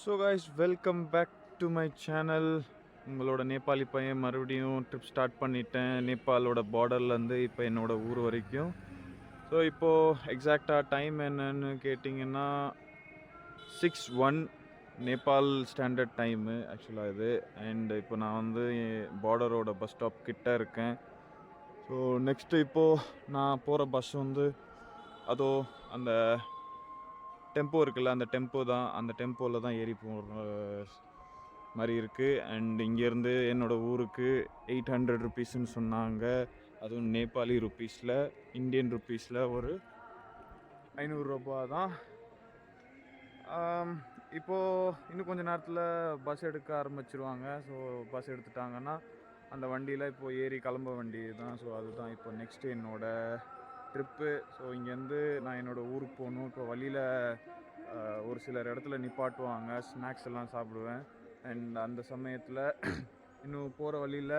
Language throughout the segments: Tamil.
So guys, welcome back to my channel. உங்களோட நேபாளி பையன் மறுபடியும் ட்ரிப் ஸ்டார்ட் பண்ணிட்டேன். நேபாளோட பார்டர்லேருந்து இப்போ என்னோடய ஊர் வரைக்கும். ஸோ இப்போது எக்ஸாக்டாக டைம் என்னன்னு கேட்டிங்கன்னா 6:01 நேபாள் ஸ்டாண்டர்ட் டைமு ஆக்சுவலாக இது. அண்ட் இப்போ நான் வந்து பார்டரோட பஸ் ஸ்டாப் கிட்டே இருக்கேன். ஸோ நெக்ஸ்ட்டு இப்போது நான் போகிற பஸ் வந்து அதோ அந்த டெம்போ இருக்குல்ல, அந்த டெம்போ தான், அந்த டெம்போவில் தான் ஏறி போகிற மாதிரி இருக்குது. அண்ட் இங்கேருந்து என்னோடய ஊருக்கு 800 ருபீஸ்ன்னு சொன்னாங்க. அதுவும் நேபாளி ருப்பீஸில், இந்தியன் ருப்பீஸில் ஒரு 500 ரூபா தான். இப்போது இன்னும் கொஞ்சம் நேரத்தில் பஸ் எடுக்க ஆரம்பிச்சிருவாங்க. ஸோ பஸ் எடுத்துட்டாங்கன்னா அந்த வண்டியில் இப்போது ஏறி கிளம்ப வேண்டி தான். ஸோ அதுதான் இப்போ நெக்ஸ்ட்டு என்னோடய ட்ரிப்பு. ஸோ இங்கேருந்து நான் என்னோடய ஊருக்கு போகணும். இப்போ வழியில் ஒரு சிலர் இடத்துல நிப்பாட்டுவாங்க, ஸ்நாக்ஸ் எல்லாம் சாப்பிடுவேன். அண்ட் அந்த சமயத்தில் இன்னும் போகிற வழியில்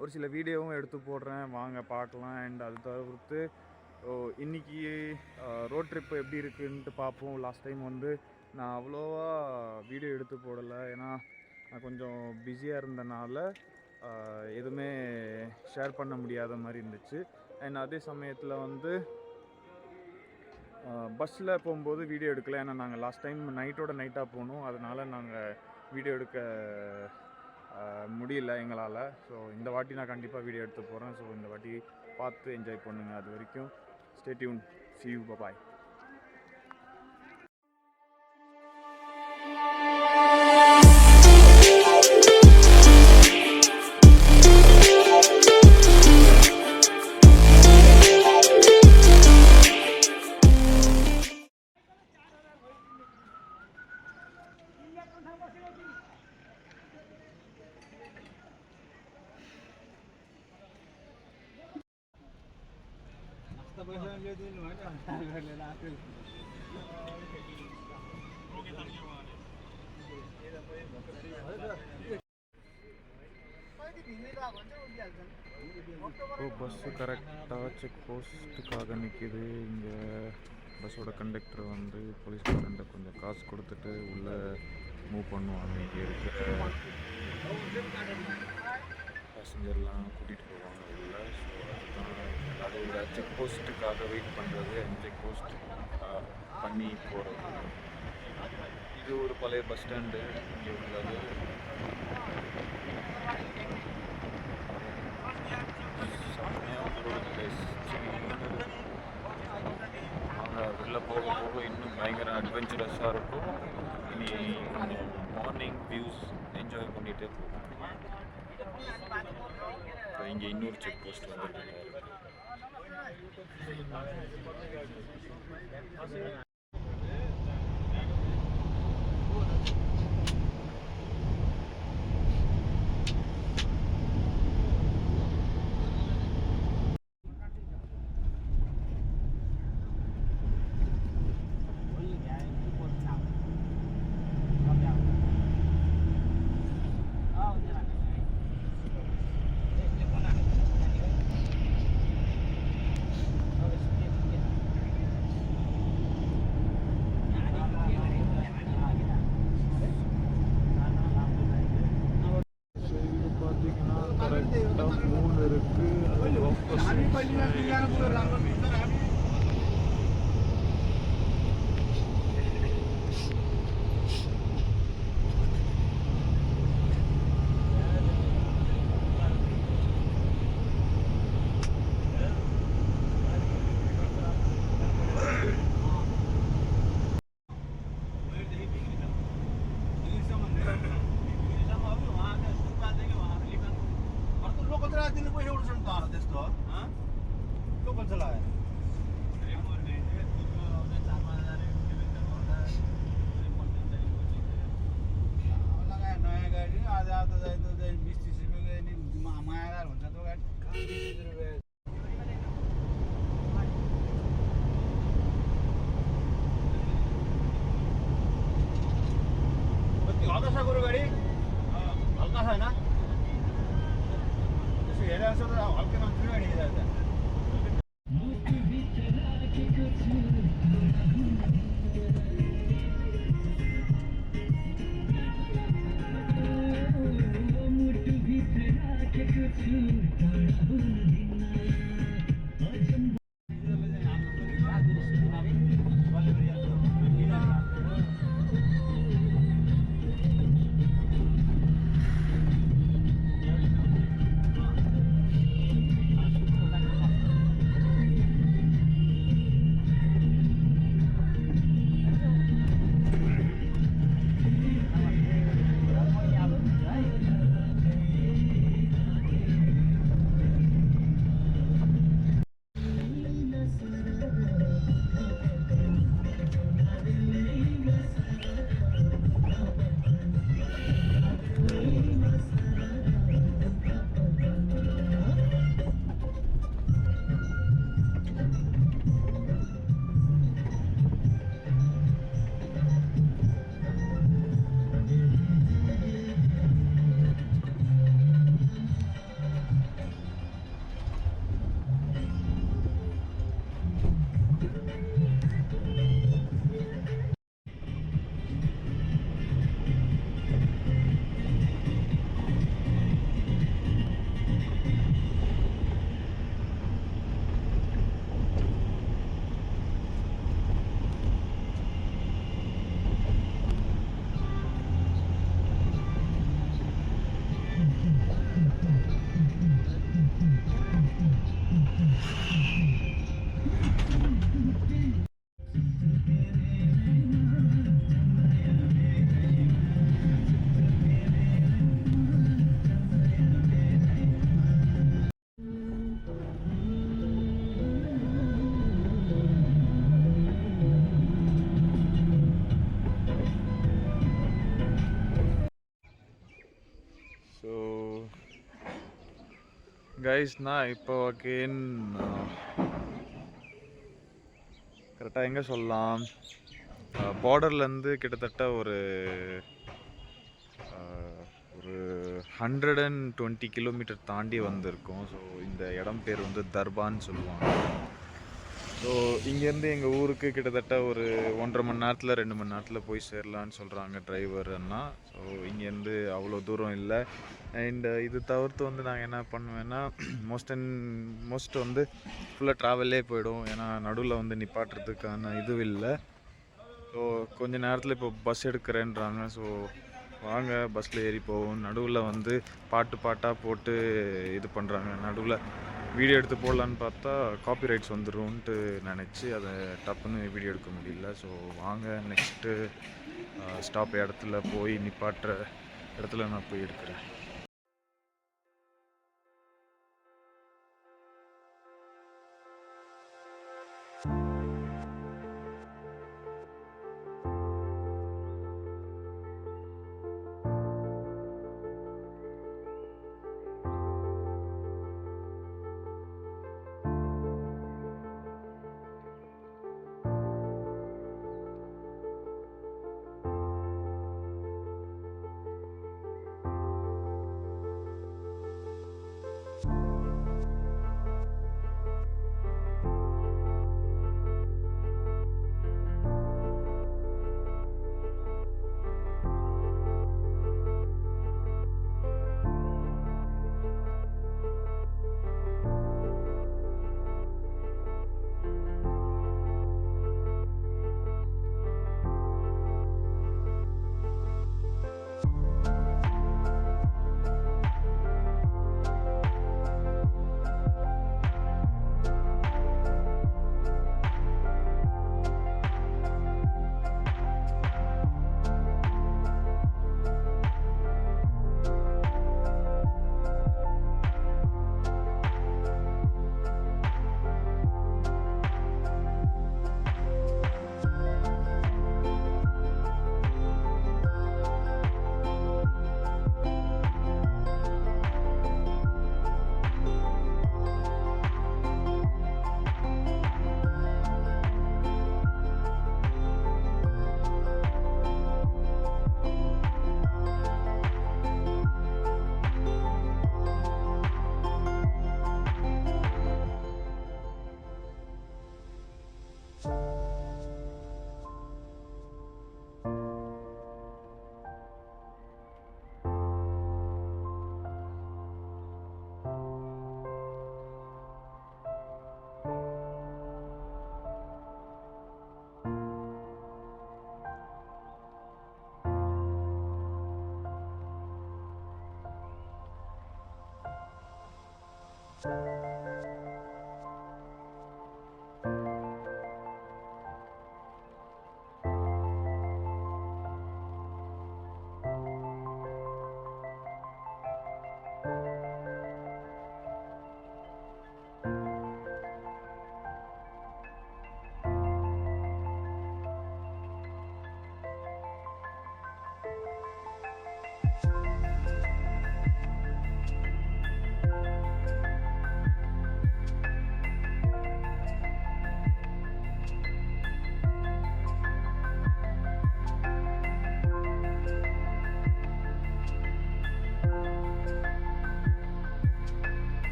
ஒரு சில வீடியோவும் எடுத்து போடுறேன், வாங்க பார்க்கலாம். அண்ட் அது தவிர்த்து இன்றைக்கி ரோட் ட்ரிப்பு எப்படி இருக்குன்ட்டு பார்ப்போம். லாஸ்ட் டைம் வந்து நான் அவ்வளோவா வீடியோ எடுத்து போடலை, ஏன்னா நான் கொஞ்சம் பிஸியாக இருந்தனால எதுவுமே ஷேர் பண்ண முடியாத மாதிரி இருந்துச்சு. அண்ட் அதே சமயத்தில் வந்து பஸ்ஸில் போகும்போது வீடியோ எடுக்கல, ஏன்னா நாங்கள் லாஸ்ட் டைம் நைட்டாக போனோம். அதனால் நாங்கள் வீடியோ எடுக்க முடியல எங்களால். ஸோ இந்த வாட்டி நான் கண்டிப்பாக வீடியோ எடுத்து போகிறேன். ஸோ இந்த வாட்டி பார்த்து என்ஜாய் பண்ணுங்கள். அது வரைக்கும் stay tune. see you, bye. Bus கரெக்டாக செக் போஸ்ட்டுக்காக நிற்கிது. இங்கே பஸ்ஸோட கண்டக்டர் வந்து போலீஸ்காரன்ட்ட கொஞ்சம் காசு கொடுத்துட்டு உள்ளே மூவ் பண்ணுவாங்க. இங்கே இருக்கிற பேசஞ்சர்லாம் கூட்டிகிட்டு போவாங்க உள்ள. ஸோ அதோட செக் போஸ்ட்டுக்காக வெயிட் பண்ணுறது, அந்த செக் போஸ்ட் பண்ணி போகிறது. இது ஒரு பழைய பஸ் ஸ்டாண்டு இங்கே உள்ளது. உள்ளே போக போக இன்னும் பயங்கர அட்வென்ச்சரஸாக இருக்கும். இனி மார்னிங் வியூஸ் என்ஜாய் பண்ணிகிட்டே போகும். இப்போ இங்கே இன்னொரு செக் போஸ்ட் வந்துருக்கு. கைஸ் நான் இப்போ அகெயின் கரெக்டாக எங்கே சொல்லலாம், பார்டர்லேருந்து கிட்டத்தட்ட ஒரு ஒரு 120 கிலோமீட்டர் தாண்டி வந்திருக்கோம். ஸோ இந்த இடம் பேர் வந்து தர்பான்னு சொல்லுவாங்க. ஸோ இங்கேருந்து எங்கள் ஊருக்கு கிட்டத்தட்ட ஒரு 1.5 மணி நேரத்தில் 2 மணி நேரத்தில் போய் சேரலான்னு சொல்கிறாங்க டிரைவர் அண்ணா. ஸோ இங்கேருந்து அவ்வளோ தூரம் இல்லை. அண்ட் இது தவிர்த்து வந்து நாங்கள் என்ன பண்ணுவேன்னா, மோஸ்ட் வந்து ஃபுல்லாக ட்ராவல்லே போயிடும். ஏன்னா நடுவில் வந்து நிப்பாட்டுறதுக்கான இது இல்லை. ஸோ கொஞ்ச நேரத்தில் இப்போ பஸ் எடுக்கிறேன்றாங்க. ஸோ வாங்க பஸ்ஸில் ஏறி போவோம். நடுவில் வந்து பாட்டாக போட்டு இது பண்ணுறாங்க. நடுவில் வீடியோ எடுத்து போடலான்னு பார்த்தா காப்பிரைட்ஸ் வந்துடும்ன்ட்டு நினச்சி அதை டப்புன்னு வீடியோ எடுக்க முடியல. ஸோ வாங்க நெக்ஸ்ட்டு ஸ்டாப் இடத்துல போய் நிப்பாட்டுற இடத்துல நான் போய் எடுக்கிறேன்.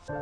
Hey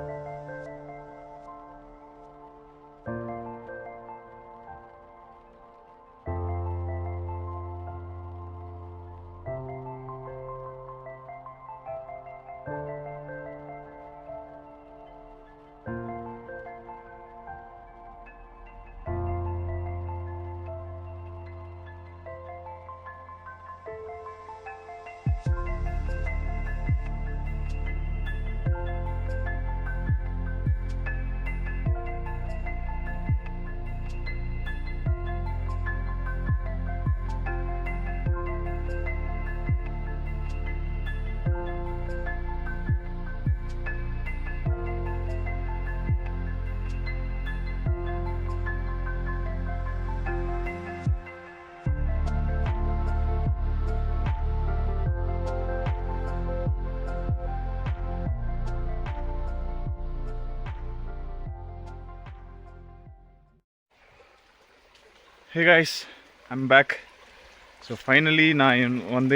guys, I'm back. So finally நான்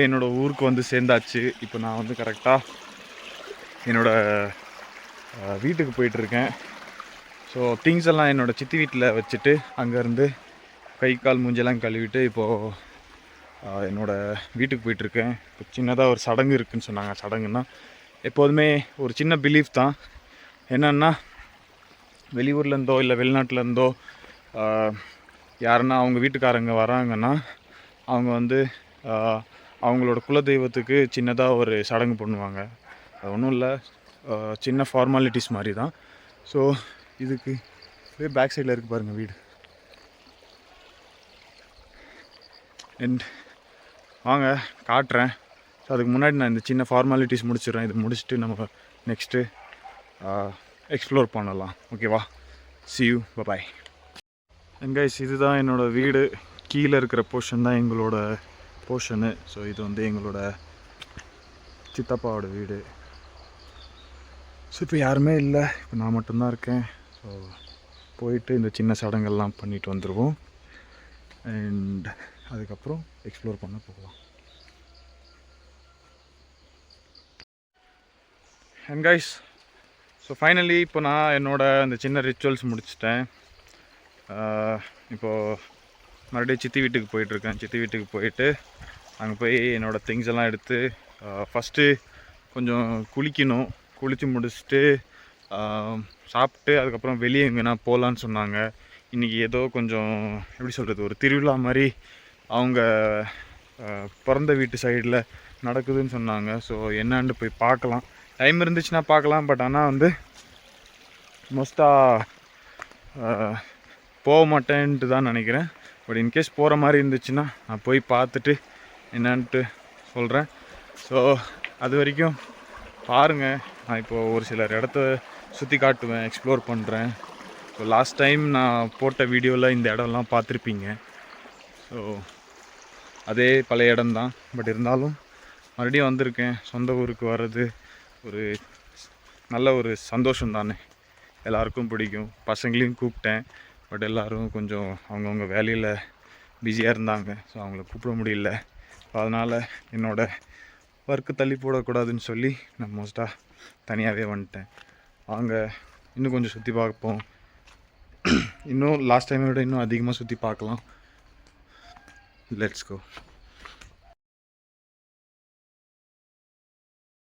என்னோடய ஊருக்கு வந்து சேர்ந்தாச்சு. இப்போ நான் வந்து கரெக்டாக என்னோடய வீட்டுக்கு போயிட்டுருக்கேன். ஸோ திங்ஸ் எல்லாம் என்னோடய சித்தி வீட்டில் வச்சுட்டு அங்கேருந்து கை கால் மூஞ்செல்லாம் கழுவிட்டு இப்போது என்னோடய வீட்டுக்கு போயிட்டுருக்கேன். இப்போ சின்னதாக ஒரு சடங்கு இருக்குதுன்னு சொன்னாங்க. சடங்குன்னா எப்போதுமே ஒரு சின்ன பிலீஃப் தான். என்னென்னா வெளியூர்லேருந்தோ இல்லை வெளிநாட்டிலேருந்தோ யாருன்னா அவங்க வீட்டுக்காரங்க வராங்கன்னா அவங்க வந்து அவங்களோட குலதெய்வத்துக்கு சின்னதாக ஒரு சடங்கு பண்ணுவாங்க. அது ஒன்றும் இல்லை, சின்ன ஃபார்மாலிட்டிஸ் மாதிரி தான். ஸோ இதுக்கு பேக் சைடில் இருக்குது பாருங்கள் வீடு. அண்ட் வாங்க காட்டுறேன். ஸோ அதுக்கு முன்னாடி நான் இந்த சின்ன ஃபார்மாலிட்டிஸ் முடிச்சிடுறேன். இது முடிச்சுட்டு நம்ம நெக்ஸ்ட்டு எக்ஸ்ப்ளோர் பண்ணலாம். ஓகேவா? see you, bye. And guys, இதுதான் என்னோடய வீடு. கீழே இருக்கிற போர்ஷன் தான் எங்களோட போர்ஷனு. ஸோ இது வந்து எங்களோட சித்தப்பாவோட வீடு. ஸோ இப்போ யாருமே இல்லை, இப்போ நான் மட்டும்தான் இருக்கேன். ஸோ போயிட்டு இந்த சின்ன சடங்கெல்லாம் பண்ணிட்டு வந்துடுவோம். அண்ட் அதுக்கப்புறம் எக்ஸ்ப்ளோர் பண்ண போகலாம். அண்ட் கைஸ், ஸோ ஃபைனலி இப்போ நான் என்னோடய அந்த சின்ன ரிச்சுவல்ஸ் முடிச்சிட்டேன். இப்போது மறுபடியும் சித்தி வீட்டுக்கு போயிட்டுருக்கேன். சித்தி வீட்டுக்கு போயிட்டு அங்கே போய் என்னோடய திங்ஸ் எல்லாம் எடுத்து ஃபஸ்ட்டு கொஞ்சம் குளிக்கணும். குளித்து முடிச்சுட்டு சாப்பிட்டு அதுக்கப்புறம் வெளியே எங்கேனா போகலான்னு சொன்னாங்க. இன்றைக்கி ஏதோ கொஞ்சம் எப்படி சொல்கிறது, ஒரு திருவிழா மாதிரி அவங்க பிறந்த வீட்டு சைடில் நடக்குதுன்னு சொன்னாங்க. ஸோ என்னான்னு போய் பார்க்கலாம். டைம் இருந்துச்சுன்னா பார்க்கலாம். பட் ஆனால் வந்து மோஸ்ட்டாக போக மாட்டேன்ட்டு தான் நினைக்கிறேன். பட் இன்கேஸ் போகிற மாதிரி இருந்துச்சுன்னா நான் போய் பார்த்துட்டு என்னான்ட்டு சொல்கிறேன். ஸோ அது வரைக்கும் பாருங்கள். நான் இப்போது ஒரு சிலர் இடத்த சுற்றி காட்டுவேன், எக்ஸ்ப்ளோர் பண்ணுறேன். ஸோ லாஸ்ட் டைம் நான் போட்ட வீடியோவில் இந்த இடம்லாம் பார்த்துருப்பீங்க. ஸோ அதே பழைய இடம்தான். பட் இருந்தாலும் மறுபடியும் வந்திருக்கேன். சொந்த ஊருக்கு வர்றது ஒரு நல்ல ஒரு சந்தோஷம் தானே. எல்லாருக்கும் பிடிக்கும். பசங்களையும் கூப்பிட்டேன். பட் எல்லோரும் கொஞ்சம் அவங்கவுங்க வேலையில் பிஸியாக இருந்தாங்க. ஸோ அவங்கள கூப்பிட முடியல. அதனால் என்னோடய ஒர்க்கு தள்ளி போடக்கூடாதுன்னு சொல்லி நான் மோஸ்ட்டாக தனியாகவே வந்துட்டேன். வாங்க இன்னும் கொஞ்சம் சுற்றி பார்ப்போம். இன்னும் லாஸ்ட் டைமை விட இன்னும் அதிகமாக சுற்றி பார்க்கலாம். லெட்ஸ் கோ.